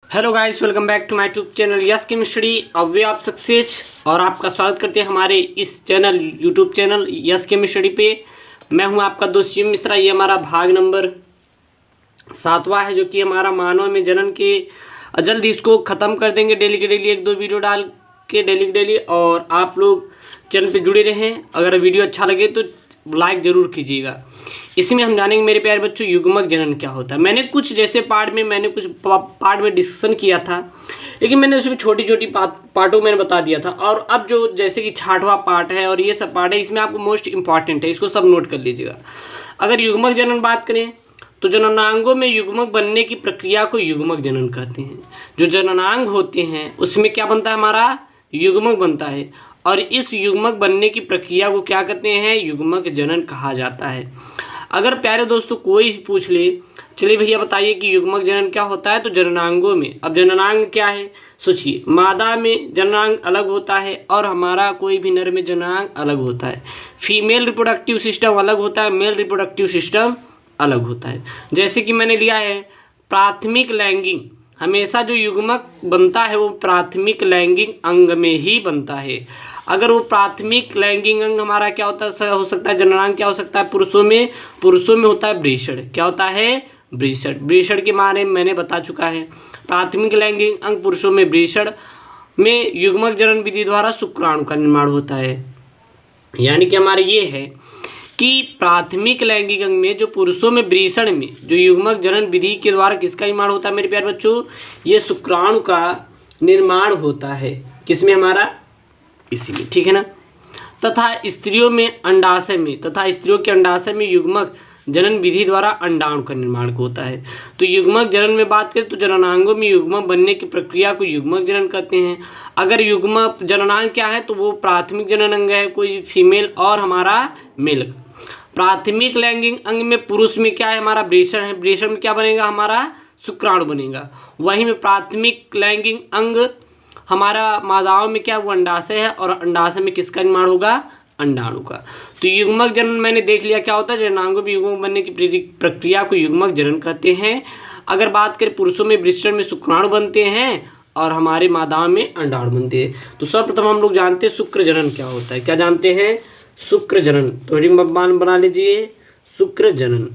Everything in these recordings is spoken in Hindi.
Hello guys, welcome back to my YouTube channel yes chemistry a way of success. और आपका स्वागत करते हैं हमारे इस channel YouTube channel yes chemistry पे। मैं हूं आपका दोस्त शिव मिश्रा। ये हमारा भाग नंबर 7वां है, जो कि हमारा मानव में जनन के जल्द ही इसको ख़त्म कर देंगे। डेली के डेली एक दो वीडियो डाल के डेली के डेली। और आप लोग चैनल पे जुड़े रहें। अगर वीडियो अच्छा लगे तो लाइक ज़रूर कीजिएगा। इसमें हम जानेंगे मेरे प्यारे बच्चों युग्मक जनन क्या होता है। मैंने कुछ जैसे पार्ट में डिस्कशन किया था, लेकिन मैंने उसमें छोटी छोटी पार्टों में बता दिया था। और अब जो जैसे कि 6वां पार्ट है और ये सब पार्ट है, इसमें आपको मोस्ट इंपॉर्टेंट है, इसको सब नोट कर लीजिएगा। अगर युग्मक जनन बात करें तो जननांगों में युग्मक बनने की प्रक्रिया को युग्मक जनन कहते हैं। जो जननांग होते हैं उसमें क्या बनता है, हमारा युग्मक बनता है। और इस युग्मक बनने की प्रक्रिया को क्या कहते हैं, युग्मक जनन कहा जाता है। अगर प्यारे दोस्तों कोई पूछ ले, चलिए भैया बताइए कि युग्मक जनन क्या होता है, तो जननांगों में, अब जननांग क्या है सोचिए। मादा में जननांग अलग होता है और हमारा कोई भी नर में जननांग अलग होता है। फीमेल रिप्रोडक्टिव सिस्टम अलग होता है, मेल रिप्रोडक्टिव सिस्टम अलग होता है। जैसे कि मैंने लिया है प्राथमिक लैंगिक, हमेशा जो युग्मक बनता है वो प्राथमिक लैंगिक अंग में ही बनता है। अगर वो प्राथमिक लैंगिक अंग हमारा क्या होता है, हो सकता है जननांग क्या हो सकता है, पुरुषों में होता है वृषण। क्या होता है, वृषण के बारे में मैंने बता चुका है। प्राथमिक लैंगिक अंग पुरुषों में वृषण में युग्मक जनन विधि द्वारा शुक्राणु का निर्माण होता है। यानी कि हमारे ये है कि प्राथमिक लैंगिक अंग में जो पुरुषों में वृषण में जो युग्मक जनन विधि के द्वारा किसका निर्माण होता है मेरे प्यारे बच्चों, ये शुक्राणु का निर्माण होता है। किसमें, हमारा इसी में, ठीक है ना। तथा स्त्रियों के अंडाशय में युग्मक जनन विधि द्वारा अंडाणु का निर्माण होता है। तो युग्मक जनन में बात करें तो जननांगों में युग्मक बनने की प्रक्रिया को युग्मक जनन कहते हैं। अगर युग्मक जननांग क्या है तो वो प्राथमिक जनन अंग है, कोई फीमेल और हमारा मेल। प्राथमिक लैंगिक अंग में पुरुष में क्या है, हमारा वृषण है। वृषण में क्या बनेगा, हमारा शुक्राणु बनेगा। वहीं में प्राथमिक लैंगिक अंग हमारा मादाओं में क्या, वो अंडाशय है और अंडाशय में किसका निर्माण होगा, अंडाणु का। तो युग्मक जनन मैंने देख लिया क्या होता है। जननांगों में युग्मक बनने की प्रक्रिया को युग्मक जनन कहते हैं। अगर बात करें पुरुषों में वृषण में शुक्राणु बनते हैं और हमारे मादाओं में अंडाणु बनते हैं। तो सर्वप्रथम हम लोग जानते हैं शुक्र जनन क्या होता है। क्या जानते हैं, शुक्र जनन। तो हेडिंग बना लीजिए, शुक्र जनन।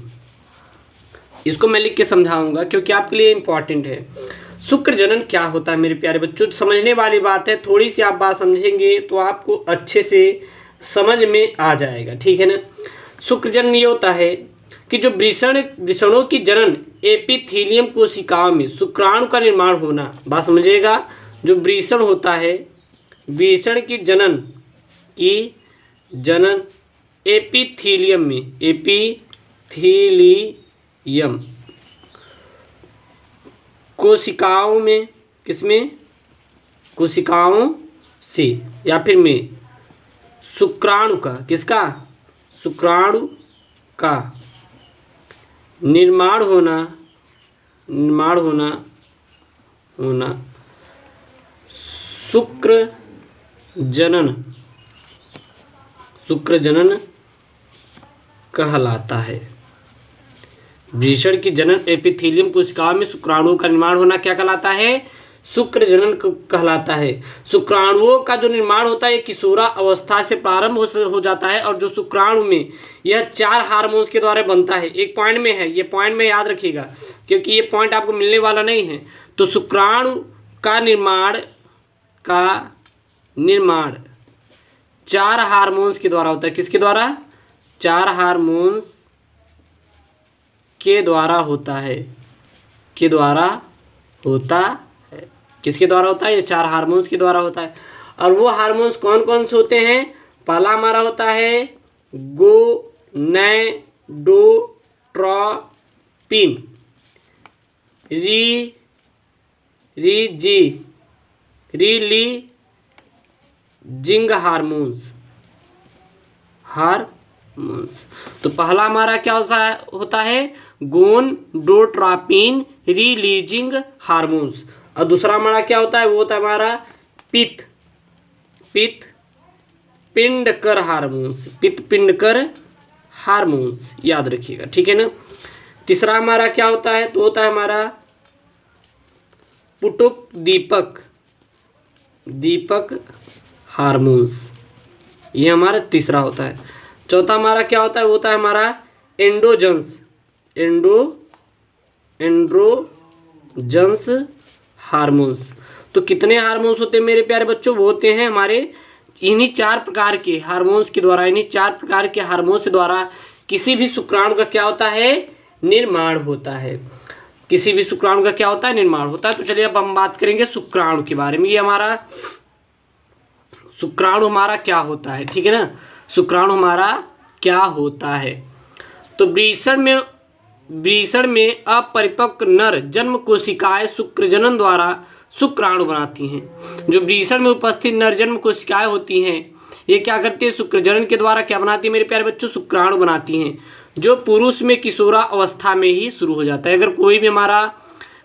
इसको मैं लिख के समझाऊंगा क्योंकि आपके लिए इंपॉर्टेंट है। शुक्र जनन क्या होता है मेरे प्यारे बच्चों, समझने वाली बात है। थोड़ी सी आप बात समझेंगे तो आपको अच्छे से समझ में आ जाएगा, ठीक है ना। शुक्र जनन ये होता है कि जो वृषणों की जनन एपिथेलियम कोशिकाओं में शुक्राणु का निर्माण होना। बात समझिएगा, जो वृषण होता है, वृषण की जनन एपिथेलियम में, एपिथेलियम कोशिकाओं में, किसमें, कोशिकाओं से या फिर में शुक्राणु का, किसका, शुक्राणु का निर्माण होना शुक्र जनन कहलाता है। वृषण की जनन एपिथेलियम कोशिकाओं में शुक्राणुओं का निर्माण होना क्या कहलाता है, शुक्र जनन कहलाता है। शुक्राणुओं का जो निर्माण होता है ये किशोरा अवस्था से प्रारंभ हो जाता है। और जो शुक्राणु में यह 4 हार्मोन्स के द्वारा बनता है। एक पॉइंट में है, ये पॉइंट में याद रखिएगा क्योंकि ये पॉइंट आपको मिलने वाला नहीं है। तो शुक्राणु का निर्माण 4 हार्मोन्स के द्वारा होता है। किसके द्वारा, 4 हार्मोन्स के द्वारा होता है। किसके द्वारा होता है, ये 4 हार्मोन्स के द्वारा होता है। और वो हार्मोन्स कौन कौन से होते हैं, पहला हमारा होता है गोनैडोट्रोपिन, रिलीजिंग हार्मोन्स। तो पहला हमारा क्या होता है, गोनडोट्रोपिन रिलीजिंग हार्मोन्स। और दूसरा हमारा क्या होता है, वो होता है हमारा पिंडकर हार्मोन्स, याद रखिएगा, ठीक है ना। तीसरा हमारा क्या होता है, तो होता है हमारा पुटुक दीपक हार्मोन्स, ये हमारा तीसरा होता है। चौथा हमारा क्या होता है, वो होता है हमारा एंड्रोजन्स हार्मोन्स। तो कितने हार्मोन्स होते हैं मेरे प्यारे बच्चों, वो होते हैं हमारे इन्हीं 4 प्रकार के हार्मोन्स के द्वारा, इन्हीं 4 प्रकार के हार्मोन्स के द्वारा किसी भी शुक्राणु का क्या होता है, निर्माण होता है। किसी भी शुक्राणु का क्या होता है, निर्माण होता है। तो चलिए अब हम बात करेंगे शुक्राणु के बारे में। ये हमारा शुक्राणु हमारा क्या होता है, ठीक है ना, शुक्राणु हमारा क्या होता है। तो वृषण में अपरिपक्व नर जन्म कोशिकाएं शुक्रजनन द्वारा शुक्राणु बनाती हैं। जो वृषण में उपस्थित नर जन्म कोशिकाएं होती हैं, ये क्या करती है, शुक्रजनन के द्वारा क्या बनाती है मेरे प्यारे बच्चों, शुक्राणु बनाती हैं, जो पुरुष में किशोरा अवस्था में ही शुरू हो जाता है। अगर कोई भी हमारा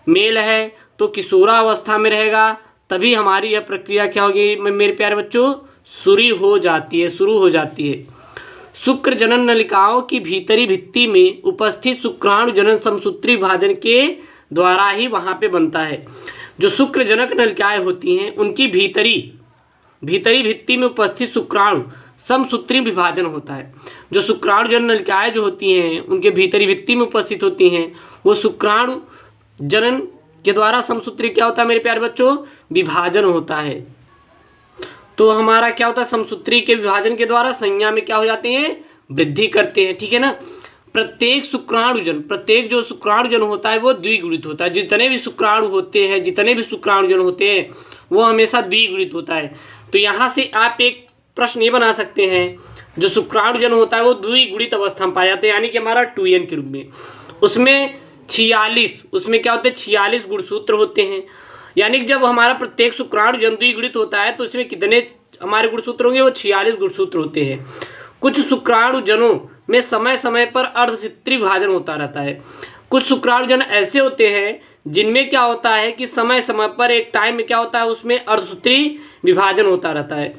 मेल है तो किशोरा अवस्था में रहेगा, तभी हमारी यह प्रक्रिया क्या होगी मेरे प्यारे बच्चों, शुरू हो जाती है। शुक्र जनन नलिकाओं की भीतरी भित्ति में उपस्थित शुक्राणु जनन समसूत्री विभाजन के द्वारा ही वहाँ पे बनता है। जो शुक्र जनक नलिकाएं होती हैं उनकी भीतरी भित्ति में उपस्थित शुक्राणु समसूत्री विभाजन होता है। जो शुक्राणु जनन नलिकाएं जो होती हैं उनके भीतरी भित्ति में उपस्थित होती हैं, वो शुक्राणु जनन के द्वारा समसूत्री क्या होता है मेरे प्यारे बच्चों, विभाजन होता है। तो हमारा क्या होता है, समसूत्री के विभाजन के द्वारा संज्ञा में क्या हो जाते हैं, वृद्धि करते हैं, ठीक है ना। प्रत्येक जो शुक्राणुजन होता है वो द्विगुणित होता है। जितने भी शुक्राणु जन होते हैं वो हमेशा द्विगुणित होता है। तो यहाँ से आप एक प्रश्न ये बना सकते हैं, जो शुक्राणुजन होता है वो द्विगुणित अवस्था में पाया जाता है, यानी कि हमारा 2n के रूप में। उसमें क्या होते हैं, 46 गुणसूत्र होते हैं। यानी कि जब हमारा प्रत्येक शुक्राणुजन द्विगुणित होता है तो इसमें कितने हमारे गुणसूत्र होंगे, वो 46 गुणसूत्र होते हैं। कुछ शुक्राणुजनों में समय समय पर अर्धसूत्री विभाजन होता रहता है। कुछ शुक्राणुजन ऐसे होते हैं जिनमें क्या होता है कि समय समय पर एक टाइम में क्या होता है, उसमें अर्धसूत्री विभाजन होता रहता है,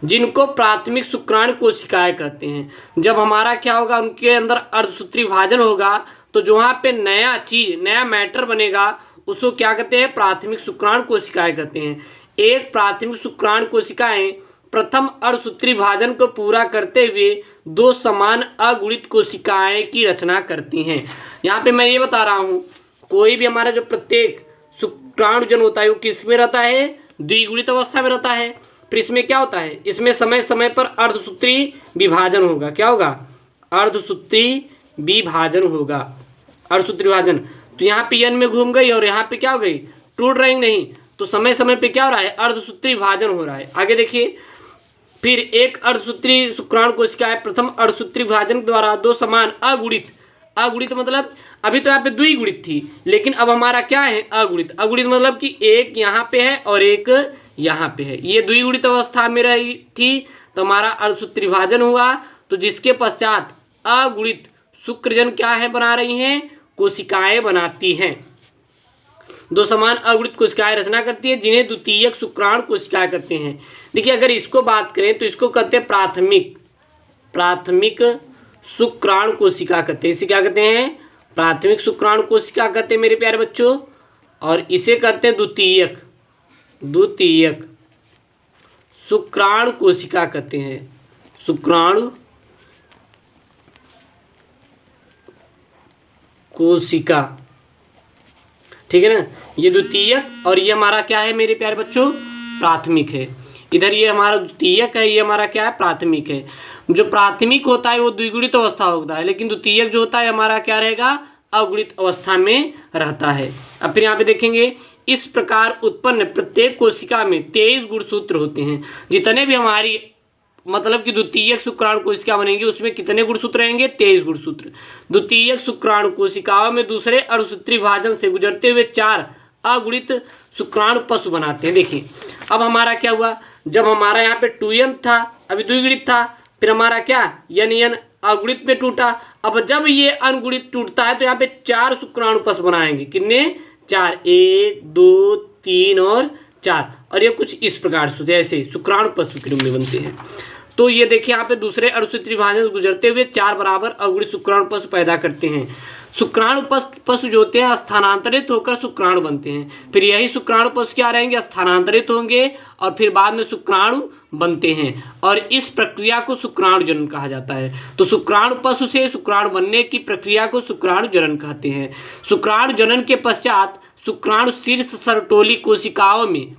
जिनको प्राथमिक शुक्राणु कोशिकाएं कहते हैं। जब हमारा क्या होगा, उनके अंदर अर्धसूत्री विभाजन होगा तो जो वहाँ पे नया मैटर बनेगा उसको क्या कहते हैं, प्राथमिक शुक्राणु कोशिकाएं कहते हैं। एक प्राथमिक शुक्राणु कोशिकाएं प्रथम अर्धसूत्री विभाजन को पूरा करते हुए 2 समान अगुणित कोशिकाएं की रचना करती हैं। यहाँ पे मैं ये बता रहा हूँ, कोई भी हमारा जो प्रत्येक शुक्राणुजन होता है वो किस में रहता है, द्विगुणित अवस्था में रहता है। फिर इसमें क्या होता है, इसमें समय समय पर अर्धसूत्री विभाजन होगा। क्या होगा, अर्धसूत्री विभाजन। तो यहाँ पे n में घूम गई और यहाँ पे क्या हो गई, टूट रही नहीं, तो समय समय पे क्या हो रहा है, अर्धसूत्री विभाजन हो रहा है। आगे देखिए, फिर एक अर्धसूत्री शुक्राणु कोशिकाएं प्रथम अर्धसूत्री विभाजन द्वारा 2 समान अगुणित मतलब अभी तो यहाँ पे द्विगुणित थी, लेकिन अब हमारा क्या है, अगुणित मतलब कि एक यहाँ पे है और एक यहाँ पे है। ये द्विगुणित अवस्था में रही थी तो हमारा अर्धसूत्री विभाजन हुआ, तो जिसके पश्चात अगुणित शुक्रजन क्या है, बना रही हैं, कोशिकाएं बनाती हैं। 2 समान अगुणित कोशिकाएं रचना करती है, जिन्हें द्वितीयक शुक्राणु कोशिकाएं कहते हैं। देखिए, अगर इसको बात करें तो इसको कहते हैं प्राथमिक शुक्राणु कोशिका कहते हैं। इसे क्या कहते हैं, प्राथमिक शुक्राणु कोशिका कहते हैं मेरे प्यारे बच्चों। और इसे कहते हैं द्वितीयक शुक्राणु कोशिका कहते हैं, शुक्राणु कोशिका, ठीक है ना। ये द्वितीयक और ये हमारा क्या है मेरे प्यारे बच्चों, प्राथमिक है। इधर ये हमारा द्वितीयक है, ये हमारा क्या है, प्राथमिक है। जो प्राथमिक होता है वो द्विगुणित अवस्था होता है, लेकिन द्वितीयक जो होता है हमारा क्या रहेगा, अगुणित अवस्था में रहता है। अब फिर यहाँ पे देखेंगे, इस प्रकार उत्पन्न प्रत्येक कोशिका में 23 गुणसूत्र होते हैं। जितने भी हमारी मतलब कि द्वितीयक शुक्राणु कोशिका बनेगी उसमें कितने गुणसूत्र रहेंगे, 23 गुणसूत्र। द्वितीयक शुक्राणु कोशिकाओं में दूसरे अर्धसूत्री विभाजन से गुजरते हुए 4 अगुणित शुक्राणु पशु बनाते हैं। देखिए, अब हमारा क्या हुआ, जब हमारा यहाँ पे 2n था, अभी द्विगुणित था, फिर हमारा क्या n अगुणित में टूटा। अब जब ये अनगुणित टूटता है तो यहाँ पे 4 शुक्राणु पशु बनाएंगे। कितने, 4, 1, 2, 3 और 4। और ये कुछ इस प्रकार से ऐसे शुक्राणु पशु के रूप में बनते हैं। तो ये देखिए, यहाँ पे दूसरे अर्धसूत्री विभाजन से गुजरते हुए 4 बराबर अगुणित शुक्राणु पशु पैदा करते हैं। शुक्राणु पशु जो होते हैं स्थानांतरित होकर शुक्राणु बनते हैं, फिर यही शुक्राणु पशु क्या रहेंगे, स्थानांतरित होंगे और फिर बाद में शुक्राणु बनते हैं, और इस प्रक्रिया को शुक्राणु जनन कहा जाता है। तो शुक्राणु पशु से शुक्राणु बनने की प्रक्रिया को शुक्राणु जनन कहते हैं। शुक्राणु जनन के पश्चात शुक्राणु शीर्ष सरटोली कोशिकाओं में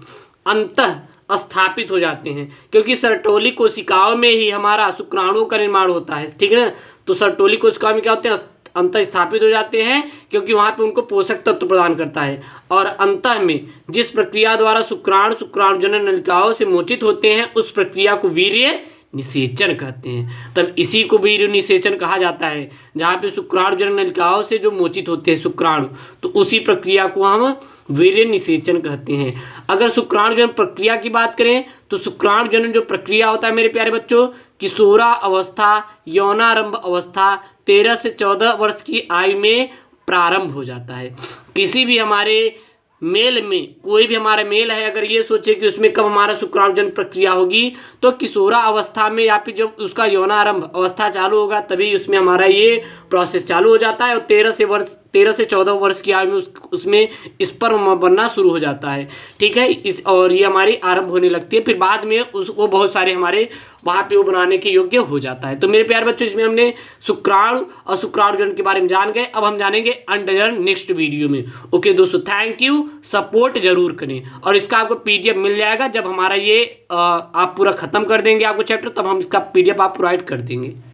अंतः स्थापित हो जाते हैं, क्योंकि सरटोली कोशिकाओं में ही हमारा शुक्राणुओं का निर्माण होता है, ठीक है ना। तो सरटोली कोशिकाओं में क्या होते हैं, अंतः स्थापित हो जाते हैं, क्योंकि वहाँ पे उनको पोषक तत्व प्रदान करता है। और अंतः में जिस प्रक्रिया द्वारा शुक्राणु शुक्राणुजनन नलिकाओं से मोचित होते हैं उस प्रक्रिया को वीर्य निषेचन कहते हैं। तब इसी को वीर्य निषेचन कहा जाता है, जहाँ पे शुक्राणुजनन नलिकाओं से जो मोचित होते हैं शुक्राणु, तो उसी प्रक्रिया को हम वीर्य निषेचन कहते हैं। अगर शुक्राणुजनन प्रक्रिया की बात करें तो शुक्राणुजनन जो प्रक्रिया होता है मेरे प्यारे बच्चों, किशोरा अवस्था, यौनारंभ अवस्था 13 से 14 वर्ष की आयु में प्रारंभ हो जाता है। किसी भी हमारे मेल में, कोई भी हमारा मेल है, अगर ये सोचे कि उसमें कब हमारा शुक्राणुजनन प्रक्रिया होगी, तो किशोरा अवस्था में या फिर जब उसका यौनारंभ अवस्था चालू होगा तभी उसमें हमारा ये प्रोसेस चालू हो जाता है। और 13 से 14 वर्ष की आयु में उसमें स्पर्म बनना शुरू हो जाता है, ठीक है। और ये हमारी आरंभ होने लगती है, फिर बाद में वो बहुत सारे हमारे वहाँ पे वो बनाने के योग्य हो जाता है। तो मेरे प्यारे बच्चों, इसमें हमने शुक्राणु और शुक्राणुजनन के बारे में जान गए। अब हम जानेंगे अंडजनन नेक्स्ट वीडियो में। ओके दोस्तों, थैंक यू, सपोर्ट जरूर करें। और इसका आपको PDF मिल जाएगा जब हमारा ये आप पूरा खत्म कर देंगे आपको चैप्टर, तब हम इसका PDF आप प्रोवाइड कर देंगे।